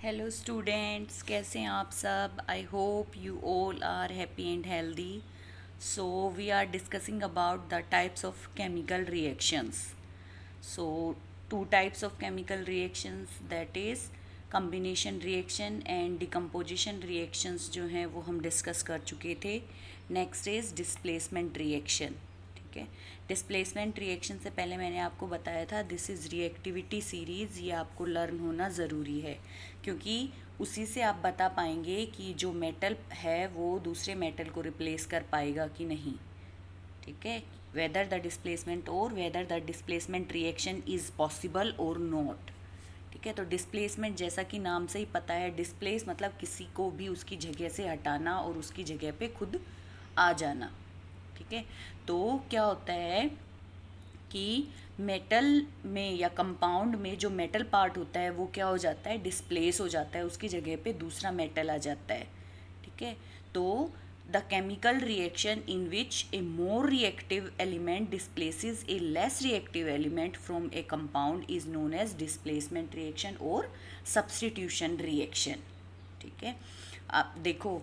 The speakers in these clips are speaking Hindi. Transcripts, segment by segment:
हेलो स्टूडेंट्स, कैसे हैं आप सब? I hope you all are happy and healthy. So we are discussing about the types of chemical reactions. So two types of chemical reactions, that is combination reaction and decomposition reactions जो हैं वो हम डिस्कस कर चुके थे. Next is displacement reaction. ठीक है, डिस्प्लेसमेंट रिएक्शन से पहले मैंने आपको बताया था दिस इज़ रिएक्टिविटी सीरीज़. ये आपको लर्न होना ज़रूरी है क्योंकि उसी से आप बता पाएंगे कि जो मेटल है वो दूसरे मेटल को रिप्लेस कर पाएगा कि नहीं. ठीक है, वेदर द डिस्प्लेसमेंट और whether the displacement reaction is possible और नॉट. ठीक है, तो डिस्प्लेसमेंट जैसा कि नाम से ही पता है, डिस्प्लेस मतलब किसी को भी उसकी जगह से हटाना और उसकी जगह पे खुद आ जाना. ठीक है, तो क्या होता है कि मेटल में या कंपाउंड में जो मेटल पार्ट होता है वो क्या हो जाता है, डिस्प्लेस हो जाता है, उसकी जगह पे दूसरा मेटल आ जाता है. ठीक है, तो the chemical reaction in which a more reactive element displaces a less reactive element from a compound is known as displacement reaction और सब्स्टिट्यूशन रिएक्शन. ठीक है, आप देखो,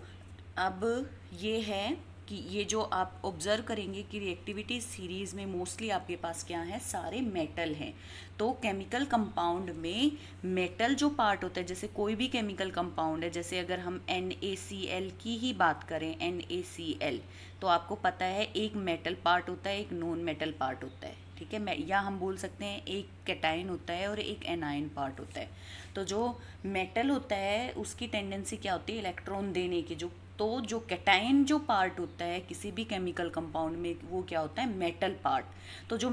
अब ये है कि ये जो आप ऑब्ज़र्व करेंगे कि रिएक्टिविटी सीरीज़ में मोस्टली आपके पास क्या है, सारे मेटल हैं. तो केमिकल कंपाउंड में मेटल जो पार्ट होता है, जैसे कोई भी केमिकल कंपाउंड है, जैसे अगर हम NaCl की ही बात करें, NaCl, तो आपको पता है एक मेटल पार्ट होता है, एक नॉन मेटल पार्ट होता है. ठीक है, या हम बोल सकते हैं एक कैटाइन होता है और एक एनाइन पार्ट होता है. तो जो मेटल होता है उसकी टेंडेंसी क्या होती है, इलेक्ट्रॉन देने की. जो कैटाइन जो पार्ट होता है किसी भी केमिकल कंपाउंड में, वो क्या होता है, मेटल पार्ट. तो जो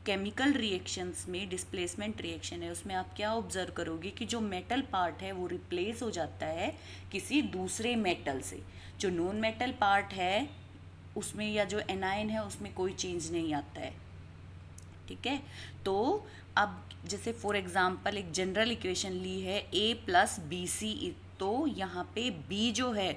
केमिकल रिएक्शंस में डिस्प्लेसमेंट रिएक्शन है उसमें आप क्या ऑब्जर्व करोगे कि जो मेटल पार्ट है वो रिप्लेस हो जाता है किसी दूसरे मेटल से. जो नॉन मेटल पार्ट है उसमें या जो एनाइन है उसमें कोई चेंज नहीं आता है. ठीक है, तो अब जैसे फॉर एग्जांपल एक जनरल इक्वेशन ली है A+BC. तो यहाँ पे B जो है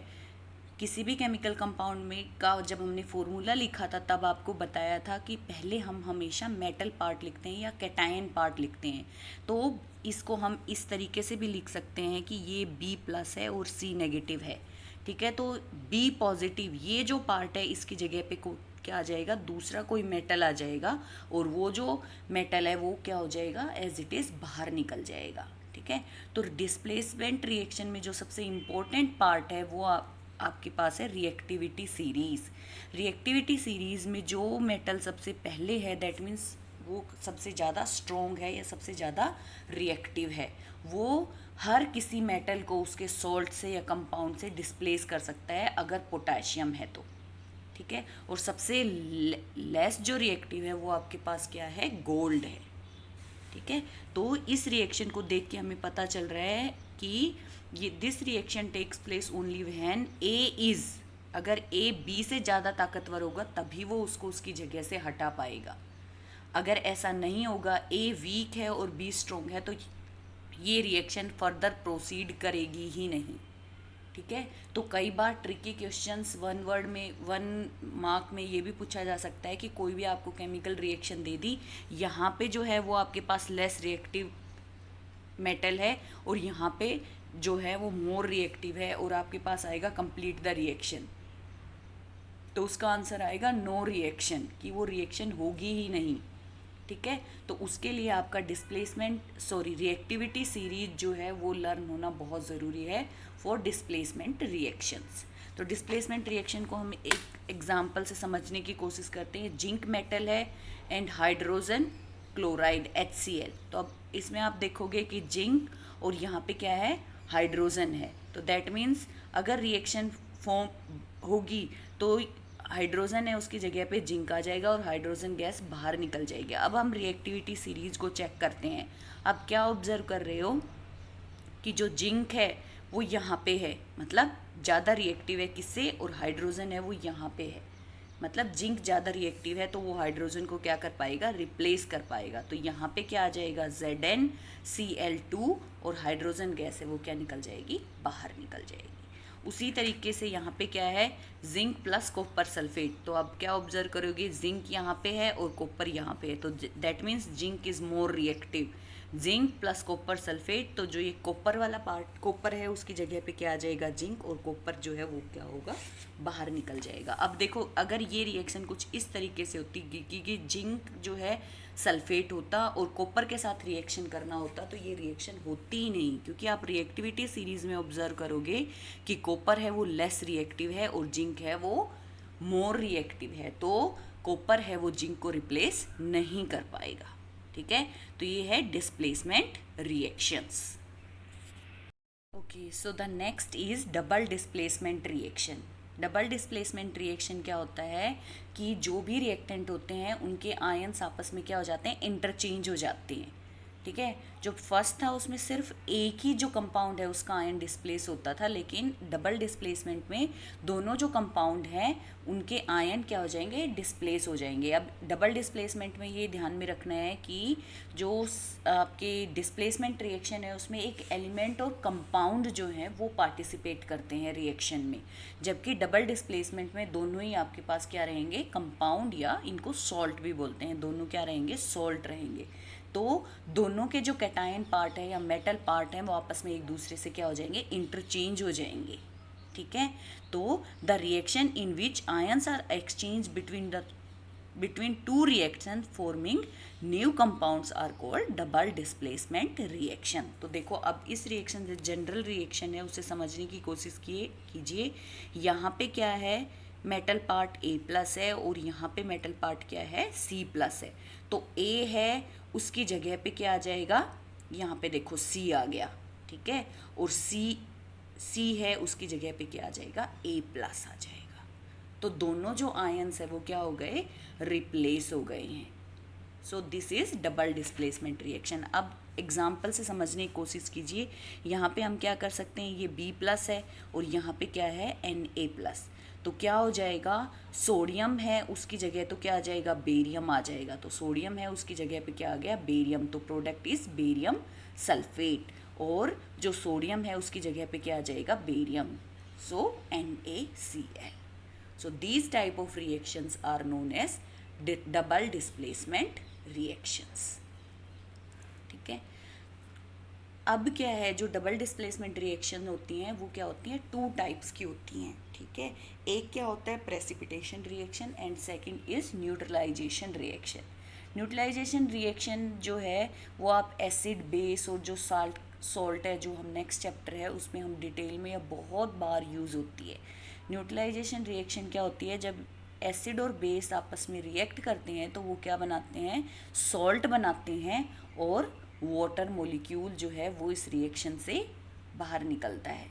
किसी भी केमिकल कंपाउंड में का जब हमने फॉर्मूला लिखा था तब आपको बताया था कि पहले हम हमेशा मेटल पार्ट लिखते हैं या कैटायन पार्ट लिखते हैं. तो इसको हम इस तरीके से भी लिख सकते हैं कि ये B+ है और C नेगेटिव है. ठीक है, तो B पॉजिटिव ये जो पार्ट है इसकी जगह पे क्या आ जाएगा, दूसरा कोई मेटल आ जाएगा और वो जो मेटल है वो क्या हो जाएगा, एज इट इज़ बाहर निकल जाएगा. ठीक है, तो डिस्प्लेसमेंट रिएक्शन में जो सबसे इम्पोर्टेंट पार्ट है वो आपके पास है रिएक्टिविटी सीरीज़. रिएक्टिविटी सीरीज़ में जो मेटल सबसे पहले है दैट मीन्स वो सबसे ज़्यादा स्ट्रॉन्ग है या सबसे ज़्यादा रिएक्टिव है. वो हर किसी मेटल को उसके सॉल्ट से या कंपाउंड से डिस्प्लेस कर सकता है अगर पोटाशियम है तो. ठीक है, और सबसे लेस जो रिएक्टिव है वो आपके पास क्या है, गोल्ड है. ठीक है, तो इस रिएक्शन को देख के हमें पता चल रहा है कि ये this reaction takes place only when A is, अगर ए बी से ज़्यादा ताकतवर होगा तभी वो उसको उसकी जगह से हटा पाएगा. अगर ऐसा नहीं होगा, ए वीक है और बी स्ट्रॉन्ग है, तो ये रिएक्शन फर्दर प्रोसीड करेगी ही नहीं. ठीक है, तो कई बार ट्रिकी क्वेश्चंस वन वर्ड में 1 मार्क में ये भी पूछा जा सकता है कि कोई भी आपको केमिकल रिएक्शन दे दी, यहाँ पे जो है वो आपके पास लेस रिएक्टिव मेटल है और यहाँ पे जो है वो मोर रिएक्टिव है और आपके पास आएगा कंप्लीट द रिएक्शन. तो उसका आंसर आएगा नो रिएक्शन, कि वो रिएक्शन होगी ही नहीं. ठीक है, तो उसके लिए आपका रिएक्टिविटी सीरीज जो है वो लर्न होना बहुत ज़रूरी है फॉर डिस्प्लेसमेंट रिएक्शंस. तो डिस्प्लेसमेंट रिएक्शन को हम एक एग्जांपल से समझने की कोशिश करते हैं. जिंक मेटल है एंड हाइड्रोजन क्लोराइड HCl. तो अब इसमें आप देखोगे कि जिंक और यहाँ पे क्या है, हाइड्रोजन है. तो दैट मीन्स अगर रिएक्शन फॉर्म होगी तो हाइड्रोजन है उसकी जगह पे जिंक आ जाएगा और हाइड्रोजन गैस बाहर निकल जाएगी. अब हम रिएक्टिविटी सीरीज को चेक करते हैं. अब क्या ऑब्जर्व कर रहे हो कि जो जिंक है वो यहाँ पे है, मतलब ज़्यादा रिएक्टिव है किससे, और हाइड्रोजन है वो यहाँ पे है, मतलब जिंक ज़्यादा रिएक्टिव है तो वो हाइड्रोजन को क्या कर पाएगा, रिप्लेस कर पाएगा. तो यहाँ पे क्या आ जाएगा, ZnCl2 और हाइड्रोजन गैस है वो क्या निकल जाएगी, बाहर निकल जाएगी. उसी तरीके से यहाँ पे क्या है, जिंक प्लस कॉपर सल्फेट. तो अब क्या ऑब्जर्व करोगे, जिंक यहाँ पे है और कॉपर यहाँ पे है, तो that means zinc is more reactive. Zinc plus copper sulphate, तो जो ये कॉपर वाला पार्ट कॉपर है उसकी जगह पे क्या आ जाएगा, जिंक, और कॉपर जो है वो क्या होगा, बाहर निकल जाएगा। अब देखो अगर ये रिएक्शन कुछ इस तरीके से होती कि जिंक जो है सल्फेट होता और कॉपर के साथ रिएक्शन करना होता, तो ये रिएक्शन होती ही नहीं, क्योंकि आप रिएक्टिविटी सीरीज में ऑब्जर्व करोगे कि कॉपर है वो लेस रिएक्टिव है और जिंक है वो मोर रिएक्टिव है, तो कॉपर है वो जिंक को रिप्लेस नहीं कर पाएगा। ठीक है, तो ये है displacement reactions. Okay, so the next is double displacement reaction. Double displacement reaction क्या होता है कि जो भी रिएक्टेंट होते हैं उनके आयंस आपस में क्या हो जाते हैं, इंटरचेंज हो जाते हैं। ठीक है, जो फर्स्ट था उसमें सिर्फ एक ही जो कंपाउंड है उसका आयन डिस्प्लेस होता था, लेकिन डबल डिस्प्लेसमेंट में दोनों जो कंपाउंड हैं उनके आयन क्या हो जाएंगे, डिस्प्लेस हो जाएंगे। अब डबल डिस्प्लेसमेंट में ये ध्यान में रखना है कि जो आपके डिस्प्लेसमेंट रिएक्शन है उसमें एक एलिमेंट और कंपाउंड जो है वो पार्टिसिपेट करते हैं रिएक्शन में, जबकि डबल डिस्प्लेसमेंट में दोनों ही आपके पास क्या रहेंगे, कंपाउंड, या इनको सॉल्ट भी बोलते हैं, दोनों क्या रहेंगे, सॉल्ट रहेंगे। तो दोनों के जो कैटायन पार्ट है या मेटल पार्ट है वो आपस में एक दूसरे से क्या हो जाएंगे, इंटरचेंज हो जाएंगे। ठीक है, तो the reaction in which ions are exchange between two reactions forming new compounds are called double displacement reaction। तो देखो अब इस रिएक्शन से जनरल रिएक्शन है उसे समझने की कोशिश कीजिए। यहाँ पे क्या है, मेटल पार्ट A प्लस है और यहाँ पे मेटल पार्ट क्या है, C प्लस है। तो A है उसकी जगह पे क्या आ जाएगा, यहाँ पे देखो C आ गया। ठीक है, और C है उसकी जगह पे क्या आ जाएगा, A प्लस आ जाएगा। तो दोनों जो आयंस है वो क्या हो गए, रिप्लेस हो गए हैं। So this is double displacement reaction. अब एग्जाम्पल से समझने की कोशिश कीजिए। यहाँ पे हम क्या कर सकते हैं, ये B प्लस है और यहाँ पे क्या है, Na प्लस। तो क्या हो जाएगा, सोडियम है उसकी जगह तो क्या आ जाएगा, बेरियम आ जाएगा। तो सोडियम है उसकी जगह पे क्या आ गया, बेरियम। तो प्रोडक्ट इज बेरियम सल्फेट, और जो सोडियम है उसकी जगह पे क्या आ जाएगा, barium. So NaCl। So these type of reactions are known as double displacement reactions। ठीक है, अब क्या है, जो डबल डिस्प्लेसमेंट रिएक्शन होती हैं वो क्या होती हैं, टू टाइप्स की होती हैं। ठीक है, एक क्या होता है precipitation reaction and second is neutralization reaction. Neutralization reaction जो है वो आप एसिड बेस और जो सॉल्ट है, जो हम नेक्स्ट चैप्टर है उसमें हम डिटेल में, यह बहुत बार यूज़ होती है। न्यूट्रलाइजेशन रिएक्शन क्या होती है, जब एसिड और बेस आपस में रिएक्ट करते हैं तो वो क्या बनाते हैं, सॉल्ट बनाते हैं, और वाटर मॉलिक्यूल जो है वो इस रिएक्शन से बाहर निकलता है।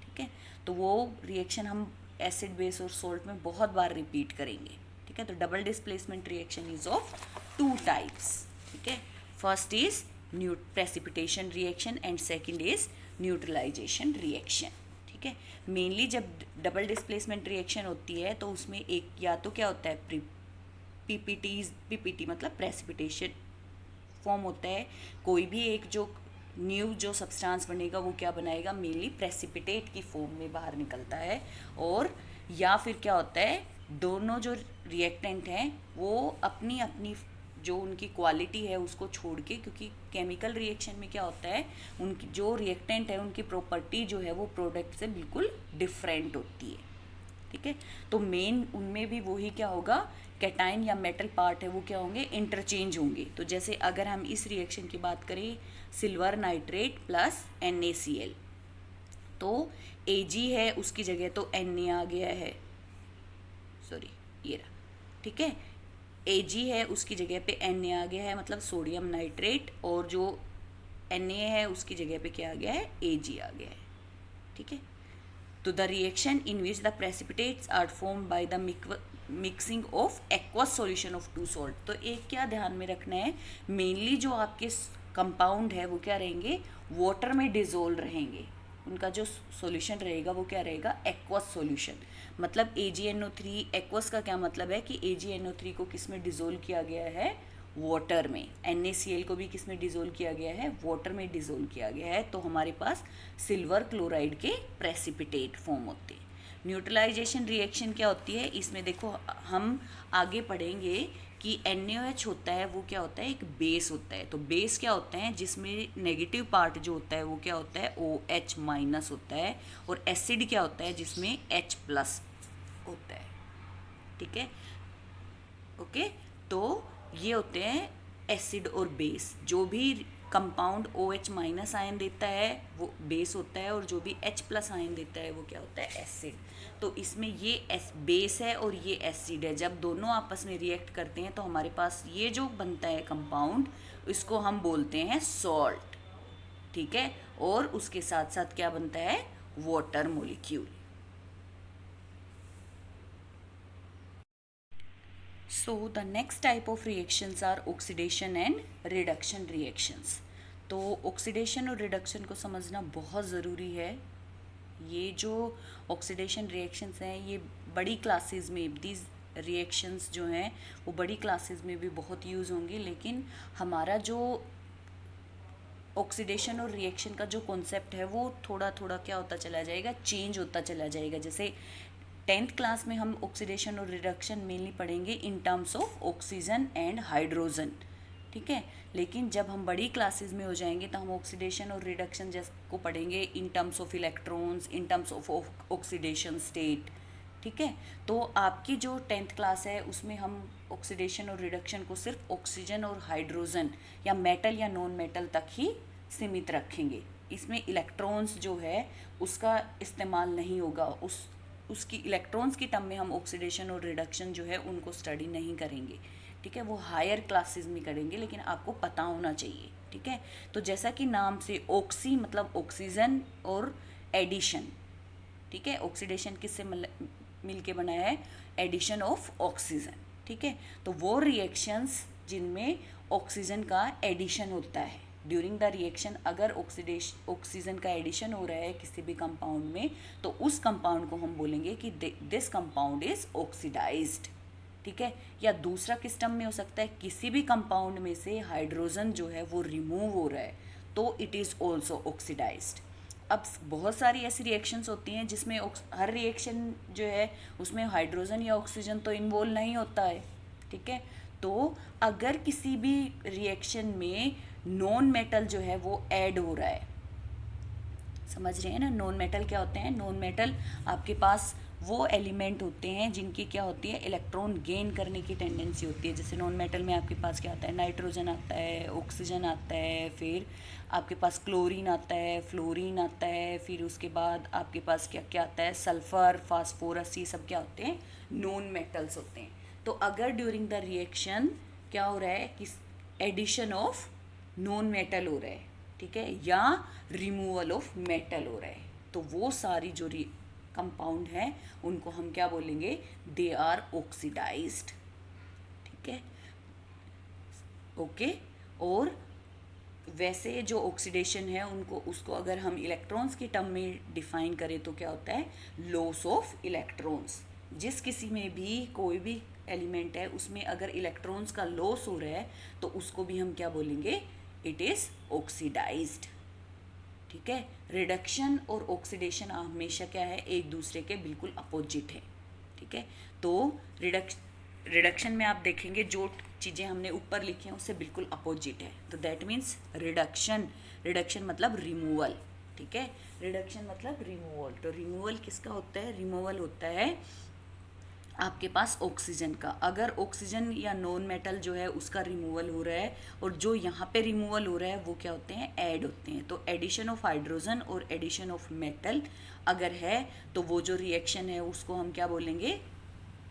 ठीक है, तो वो रिएक्शन हम एसिड बेस और सॉल्ट में बहुत बार रिपीट करेंगे। ठीक है, तो double displacement reaction is of two types. ठीक है, first is precipitation reaction and second is neutralization reaction. ठीक है, मेनली जब डबल डिस्प्लेसमेंट रिएक्शन होती है तो उसमें एक या तो क्या होता है, पीपीटी मतलब प्रेसिपिटेशन फॉर्म होता है, कोई भी एक जो न्यू जो सब्सटेंस बनेगा वो क्या बनाएगा, मेनली प्रेसिपिटेट की फॉर्म में बाहर निकलता है। और या फिर क्या होता है, दोनों जो रिएक्टेंट हैं वो अपनी अपनी जो उनकी क्वालिटी है उसको छोड़ के, क्योंकि केमिकल रिएक्शन में क्या होता है, उनकी जो रिएक्टेंट है उनकी प्रॉपर्टी जो है वो प्रोडक्ट से बिल्कुल डिफरेंट होती है। ठीक है, तो मेन उनमें भी वही क्या होगा, कैटाइन या मेटल पार्ट है वो क्या होंगे, इंटरचेंज होंगे। तो जैसे अगर हम इस रिएक्शन की बात करें, सिल्वर नाइट्रेट प्लस NaCl, तो Ag है उसकी जगह तो Na आ गया है, सॉरी ये रहा। ठीक है, Ag है उसकी जगह पे Na आ गया है, मतलब सोडियम नाइट्रेट, और जो Na है उसकी जगह पे क्या आ गया है, Ag आ गया है। ठीक है, तो the reaction in which the precipitates are form by the mixing of aqueous solution of two salt. तो एक क्या ध्यान में रखना है, मेनली जो आपके कंपाउंड है वो क्या रहेंगे, वाटर में डिजोल्व रहेंगे, उनका जो सॉल्यूशन रहेगा वो क्या रहेगा, एक्वस सॉल्यूशन। मतलब AgNO3, एक्वस का क्या मतलब है कि AgNO3 को किस में डिजोल्व किया गया है, वाटर में। NaCl को भी किस में डिजोल्व किया गया है, वाटर में डिजोल्व किया गया है। तो हमारे पास सिल्वर क्लोराइड के प्रेसिपिटेट फॉर्म होते हैं। न्यूट्रलाइजेशन रिएक्शन क्या होती है, इसमें देखो हम आगे पढ़ेंगे कि NaOH होता है वो क्या होता है, एक बेस होता है। तो बेस क्या होते हैं, जिसमें नेगेटिव पार्ट जो होता है वो क्या होता है, OH माइनस होता है। और एसिड क्या होता है, जिसमें H प्लस होता है। ठीक है, ओके। तो ये होते हैं एसिड और बेस। जो भी कंपाउंड OH माइनस आयन देता है वो बेस होता है, और जो भी H प्लस आयन देता है वो क्या होता है, एसिड। तो इसमें ये बेस है और ये एसिड है। जब दोनों आपस में रिएक्ट करते हैं तो हमारे पास ये जो बनता है कंपाउंड, इसको हम बोलते हैं सॉल्ट। ठीक है, और उसके साथ साथ क्या बनता है, water molecule. So the next type of reactions are oxidation and reduction reactions. तो ऑक्सीडेशन और रिडक्शन को समझना बहुत ज़रूरी है। ये जो ऑक्सीडेशन रिएक्शंस हैं ये बड़ी क्लासेस में, दीज रिएक्शंस जो हैं वो बड़ी क्लासेस में भी बहुत यूज़ होंगी, लेकिन हमारा जो ऑक्सीडेशन और रिएक्शन का जो कॉन्सेप्ट है वो थोड़ा थोड़ा क्या होता चला जाएगा, चेंज होता चला जाएगा। जैसे 10th क्लास में हम ऑक्सीडेशन और रिडक्शन मेनली पढ़ेंगे in terms of oxygen and hydrogen. ठीक है, लेकिन जब हम बड़ी क्लासेस में हो जाएंगे तो हम ऑक्सीडेशन और रिडक्शन को पढ़ेंगे in terms of electrons, in terms of oxidation state. ठीक है, तो आपकी जो 10th क्लास है उसमें हम ऑक्सीडेशन और रिडक्शन को सिर्फ ऑक्सीजन और हाइड्रोजन या मेटल या नॉन मेटल तक ही सीमित रखेंगे। इसमें इलेक्ट्रॉन्स जो है उसका इस्तेमाल नहीं होगा। उसकी इलेक्ट्रॉन्स की टर्म में हम ऑक्सीडेशन और रिडक्शन जो है उनको स्टडी नहीं करेंगे। ठीक है, वो हायर क्लासेस में करेंगे, लेकिन आपको पता होना चाहिए। ठीक है, तो जैसा कि नाम से ऑक्सी मतलब ऑक्सीजन और एडिशन। ठीक है, ऑक्सीडेशन किससे मिल के बनाया है, एडिशन ऑफ ऑक्सीजन। ठीक है, तो वो रिएक्शंस जिनमें ऑक्सीजन का एडिशन होता है ड्यूरिंग द रिएक्शन, अगर ऑक्सीजन का एडिशन हो रहा है किसी भी कंपाउंड में तो उस कंपाउंड को हम बोलेंगे कि दिस कंपाउंड इज ऑक्सीडाइज्ड। ठीक है, या दूसरा किस टर्म में हो सकता है, किसी भी कंपाउंड में से हाइड्रोजन जो है वो रिमूव हो रहा है तो इट इज़ ऑल्सो ऑक्सीडाइज्ड। अब बहुत सारी ऐसी रिएक्शंस होती हैं जिसमें हर रिएक्शन जो है उसमें हाइड्रोजन या ऑक्सीजन तो इन्वॉल्व नहीं होता है। ठीक है, तो अगर किसी भी रिएक्शन में नॉन मेटल जो है वो ऐड हो रहा है, समझ रहे हैं ना, नॉन मेटल क्या होते हैं, नॉन मेटल आपके पास वो एलिमेंट होते हैं जिनकी क्या होती है, इलेक्ट्रॉन गेन करने की टेंडेंसी होती है। जैसे नॉन मेटल में आपके पास क्या आता है, नाइट्रोजन आता है, ऑक्सीजन आता है, फिर आपके पास क्लोरीन आता है, फ्लोरीन आता है, फिर उसके बाद आपके पास क्या क्या आता है, सल्फर, फास्फोरस, ये सब क्या होते हैं, नॉन मेटल्स होते हैं। तो अगर ड्यूरिंग द रिएक्शन क्या हो रहा है कि एडिशन ऑफ नॉन मेटल हो रहा है, ठीक है, या रिमूवल ऑफ मेटल हो रहा है, तो वो सारी जो कंपाउंड है उनको हम क्या बोलेंगे, दे आर ऑक्सीडाइज्ड। ठीक है, ओके। और वैसे जो ऑक्सीडेशन है उसको अगर हम इलेक्ट्रॉन्स की टर्म में डिफाइन करें तो क्या होता है, लॉस ऑफ इलेक्ट्रॉन्स। जिस किसी में भी कोई भी एलिमेंट है उसमें अगर इलेक्ट्रॉन्स का लॉस हो रहा है तो उसको भी हम क्या बोलेंगे, इट इज़ ऑक्सीडाइज्ड। ठीक है, रिडक्शन और ऑक्सीडेशन हमेशा क्या है, एक दूसरे के बिल्कुल अपोजिट है। ठीक है, तो रिडक्शन में आप देखेंगे जो चीज़ें हमने ऊपर लिखी हैं उससे बिल्कुल अपोजिट है, तो दैट मीन्स रिडक्शन मतलब रिमूवल। ठीक है, रिडक्शन मतलब रिमूवल। तो रिमूवल किसका होता है, रिमूवल होता है आपके पास ऑक्सीजन का। अगर ऑक्सीजन या नॉन मेटल जो है उसका रिमूवल हो रहा है और जो यहाँ पे रिमूवल हो रहा है वो क्या होते हैं, ऐड होते हैं। तो एडिशन ऑफ हाइड्रोजन और एडिशन ऑफ मेटल अगर है तो वो जो रिएक्शन है उसको हम क्या बोलेंगे,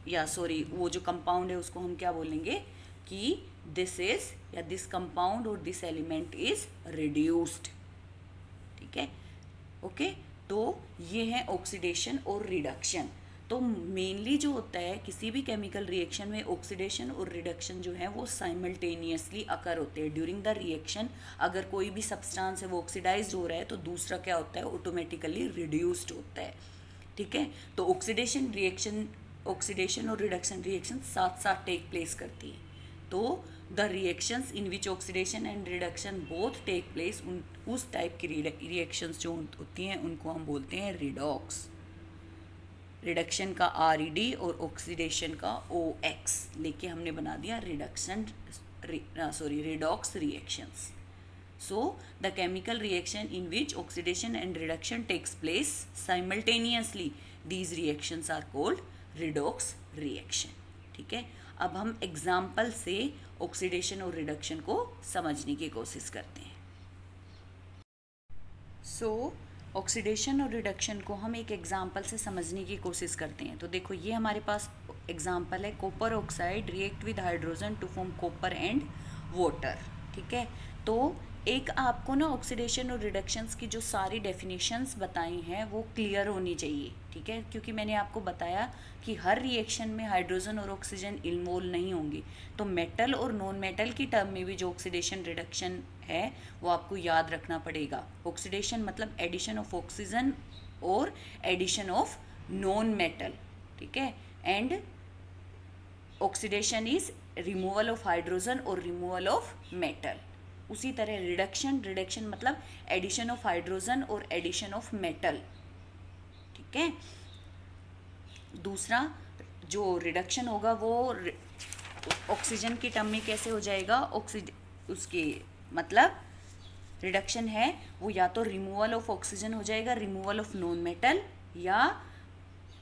या सॉरी वो जो कंपाउंड है उसको हम क्या बोलेंगे कि दिस इज या दिस कंपाउंड और दिस एलिमेंट इज रिड्यूस्ड। ठीक है, ओके। तो ये है ऑक्सीडेशन और रिडक्शन। तो मेनली जो होता है किसी भी केमिकल रिएक्शन में ऑक्सीडेशन और रिडक्शन जो है वो साइमल्टेनियसली अकर होते हैं ड्यूरिंग द रिएक्शन। अगर कोई भी सब्सटेंस है वो ऑक्सीडाइज्ड हो रहा है तो दूसरा क्या होता है, ऑटोमेटिकली रिड्यूस्ड होता है। ठीक है, तो ऑक्सीडेशन और रिडक्शन रिएक्शन साथ साथ टेक प्लेस करती है। तो the reactions in which oxidation and reduction both take place, उस टाइप की रिएक्शंस जो होती हैं उनको हम बोलते हैं रिडॉक्स। रिडक्शन का RED और ऑक्सीडेशन का OX लेके हमने बना दिया redox reactions. So the chemical reaction in which oxidation and reduction takes place simultaneously, these reactions are called redox reaction. ठीक है, अब हम एग्जाम्पल से ऑक्सीडेशन और रिडक्शन को समझने की कोशिश करते हैं. सो ऑक्सीडेशन और रिडक्शन को हम एक एग्जाम्पल से समझने की कोशिश करते हैं. तो देखो, ये हमारे पास एग्जाम्पल है, copper oxide react with hydrogen to form copper and water. ठीक है, तो एक आपको ना ऑक्सीडेशन और रिडक्शंस की जो सारी डेफिनेशंस बताई हैं वो क्लियर होनी चाहिए. ठीक है, क्योंकि मैंने आपको बताया कि हर रिएक्शन में हाइड्रोजन और ऑक्सीजन इन्वॉल्व नहीं होंगे. तो मेटल और नॉन मेटल की टर्म में भी जो ऑक्सीडेशन रिडक्शन है वो आपको याद रखना पड़ेगा. ऑक्सीडेशन मतलब एडिशन ऑफ ऑक्सीजन और एडिशन ऑफ नॉन मेटल. ठीक है, and oxidation is removal of hydrogen और रिमूवल ऑफ मेटल. उसी तरह रिडक्शन मतलब एडिशन ऑफ हाइड्रोजन और एडिशन ऑफ मेटल. ठीक है, दूसरा जो रिडक्शन होगा वो ऑक्सीजन की टर्म में कैसे हो जाएगा, उसके मतलब रिडक्शन है वो या तो रिमूवल ऑफ ऑक्सीजन हो जाएगा, रिमूवल ऑफ नॉन मेटल, या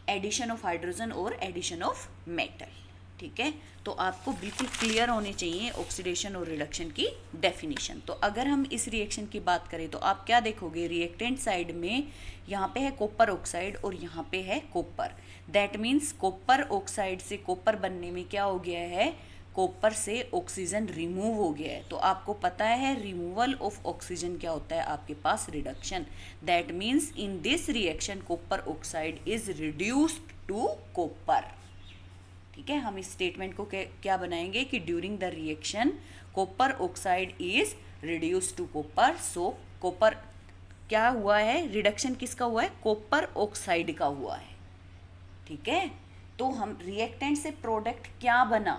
एडिशन ऑफ हाइड्रोजन और एडिशन ऑफ मेटल. ठीक है, तो आपको बिल्कुल क्लियर होने चाहिए ऑक्सीडेशन और रिडक्शन की डेफिनेशन. तो अगर हम इस रिएक्शन की बात करें तो आप क्या देखोगे, रिएक्टेंट साइड में यहाँ पे है कॉपर ऑक्साइड और यहाँ पे है copper. That means copper oxide से कॉपर बनने में क्या हो गया है, कॉपर से ऑक्सीजन रिमूव हो गया है. तो आपको पता है रिमूवल ऑफ ऑक्सीजन क्या होता है आपके पास, reduction. That means in this reaction copper oxide is reduced to copper. ठीक है, हम इस स्टेटमेंट को क्या बनाएंगे कि during the reaction copper oxide is reduce to copper. So copper क्या हुआ है, रिडक्शन किसका हुआ है, कॉपर ऑक्साइड का हुआ है. ठीक है, तो हम रिएक्टेंट से प्रोडक्ट क्या बना.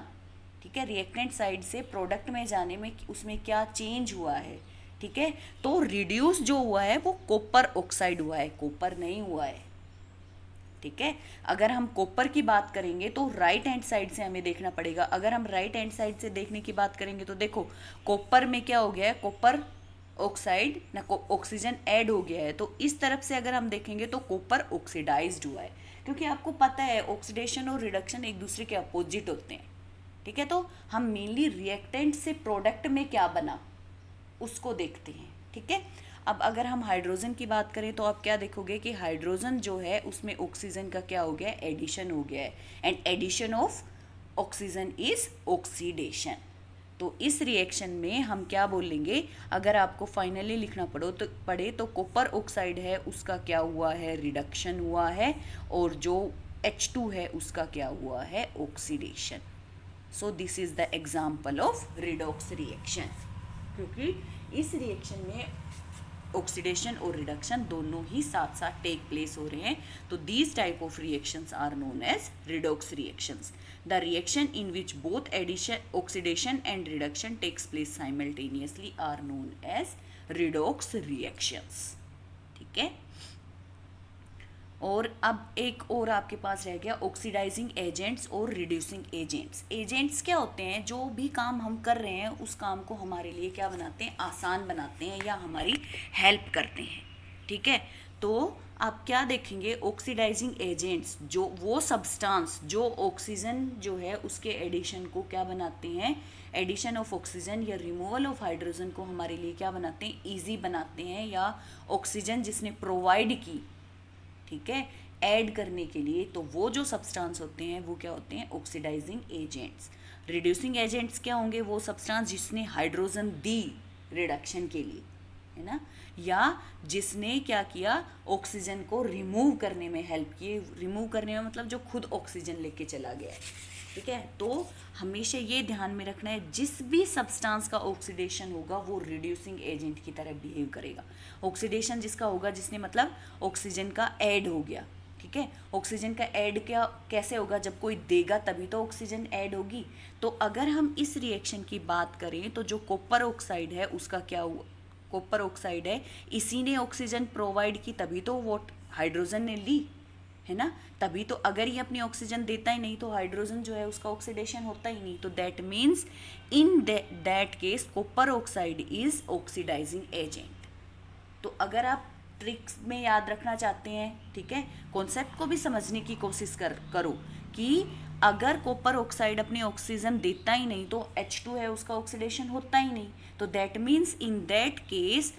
ठीक है, रिएक्टेंट साइड से प्रोडक्ट में जाने में उसमें क्या चेंज हुआ है. ठीक है, तो रिड्यूस जो हुआ है वो कॉपर ऑक्साइड हुआ है, कॉपर नहीं हुआ है. ठीक है, अगर हम कॉपर की बात करेंगे तो राइट हैंड साइड से हमें देखना पड़ेगा. अगर हम राइट हैंड साइड से देखने की बात करेंगे तो देखो कॉपर में क्या हो गया है, कॉपर ऑक्साइड ना ऑक्सीजन ऐड हो गया है. तो इस तरफ से अगर हम देखेंगे तो कॉपर ऑक्सीडाइज्ड हुआ है, क्योंकि आपको पता है ऑक्सीडेशन और रिडक्शन एक दूसरे के अपोजिट होते हैं. ठीक है, तो हम मेनली रिएक्टेंट से प्रोडक्ट में क्या बना उसको देखते हैं. ठीक है, अब अगर हम हाइड्रोजन की बात करें तो आप क्या देखोगे कि हाइड्रोजन जो है उसमें ऑक्सीजन का क्या हो गया है, एडिशन हो गया है. And addition of oxygen is oxidation. तो इस रिएक्शन में हम क्या बोलेंगे, अगर आपको फाइनली लिखना पड़े तो कॉपर ऑक्साइड है उसका क्या हुआ है, रिडक्शन हुआ है, और जो H2 है उसका क्या हुआ है, oxidation. So this is the example of redox reaction, क्योंकि इस रिएक्शन में ऑक्सीडेशन और रिडक्शन दोनों ही साथ साथ टेक प्लेस हो रहे हैं. तो these type of reactions are known as redox reactions. The reaction in which both oxidation and reduction takes place simultaneously are known as redox reactions. ठीक है, और अब एक और आपके पास रह गया ऑक्सीडाइजिंग एजेंट्स और रिड्यूसिंग एजेंट्स. एजेंट्स क्या होते हैं, जो भी काम हम कर रहे हैं उस काम को हमारे लिए क्या बनाते हैं, आसान बनाते हैं या हमारी हेल्प करते हैं. ठीक है, तो आप क्या देखेंगे, ऑक्सीडाइजिंग एजेंट्स जो वो सब्सटेंस जो ऑक्सीजन जो है उसके एडिशन को क्या बनाते हैं, एडिशन ऑफ ऑक्सीजन या रिमूवल ऑफ हाइड्रोजन को हमारे लिए क्या बनाते हैं, ईजी बनाते हैं, या ऑक्सीजन जिसने प्रोवाइड की, ठीक है, ऐड करने के लिए, तो वो जो सब्सटेंस होते हैं वो क्या होते हैं, ऑक्सीडाइजिंग एजेंट्स. रिड्यूसिंग एजेंट्स क्या होंगे, वो सब्सटेंस जिसने हाइड्रोजन दी रिडक्शन के लिए, है ना, या जिसने क्या किया, ऑक्सीजन को रिमूव करने में हेल्प किए. रिमूव करने में मतलब जो खुद ऑक्सीजन लेके चला गया है. ठीक है, तो हमेशा ये ध्यान में रखना है, जिस भी सब्सटेंस का ऑक्सीडेशन होगा वो रिड्यूसिंग एजेंट की तरह बिहेव करेगा. ऑक्सीडेशन जिसका होगा, जिसने मतलब ऑक्सीजन का ऐड हो गया. ठीक है, ऑक्सीजन का ऐड क्या कैसे होगा, जब कोई देगा तभी तो ऑक्सीजन ऐड होगी. तो अगर हम इस रिएक्शन की बात करें तो जो कॉपर ऑक्साइड है उसका क्या हुआ, कॉपर ऑक्साइड है, इसी ने ऑक्सीजन प्रोवाइड की तभी तो वो हाइड्रोजन ने ली. है ना। तभी तो, अगर ये अपनी ऑक्सीजन देता ही नहीं तो हाइड्रोजन जो है उसका ऑक्सीडेशन होता ही नहीं। तो that means in that case copper oxide is oxidizing agent. तो अगर आप ट्रिक्स में याद रखना चाहते हैं, ठीक है, कॉन्सेप्ट को भी समझने की कोशिश करो कि अगर कॉपर ऑक्साइड अपनी ऑक्सीजन देता ही नहीं तो H2 है उसका ऑक्सीडेशन होता ही नहीं। तो that means in that case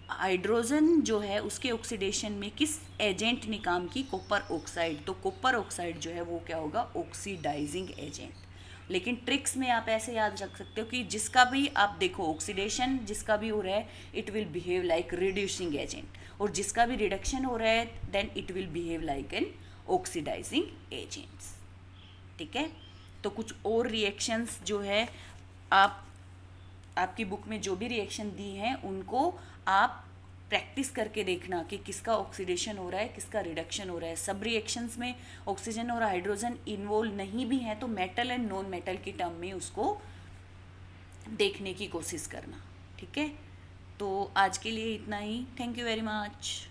hydrogen जो है उसके ऑक्सीडेशन में किस एजेंट ने काम की, कॉपर ऑक्साइड। तो कॉपर ऑक्साइड जो है वो क्या होगा, ऑक्सीडाइजिंग एजेंट। लेकिन ट्रिक्स में आप ऐसे याद रख सकते हो कि जिसका भी आप देखो ऑक्सीडेशन जिसका भी हो रहा है it will behave like reducing agent, और जिसका भी रिडक्शन हो रहा है then it will behave like an oxidizing agents. ठीक है, तो कुछ और रिएक्शंस जो है आप आपकी बुक में जो भी रिएक्शन दी हैं उनको आप प्रैक्टिस करके देखना कि किसका ऑक्सीडेशन हो रहा है किसका रिडक्शन हो रहा है। सब रिएक्शंस में ऑक्सीजन और हाइड्रोजन इन्वॉल्व नहीं भी हैं तो मेटल एंड नॉन मेटल की टर्म में उसको देखने की कोशिश करना। ठीक है, तो आज के लिए इतना ही। Thank you very much.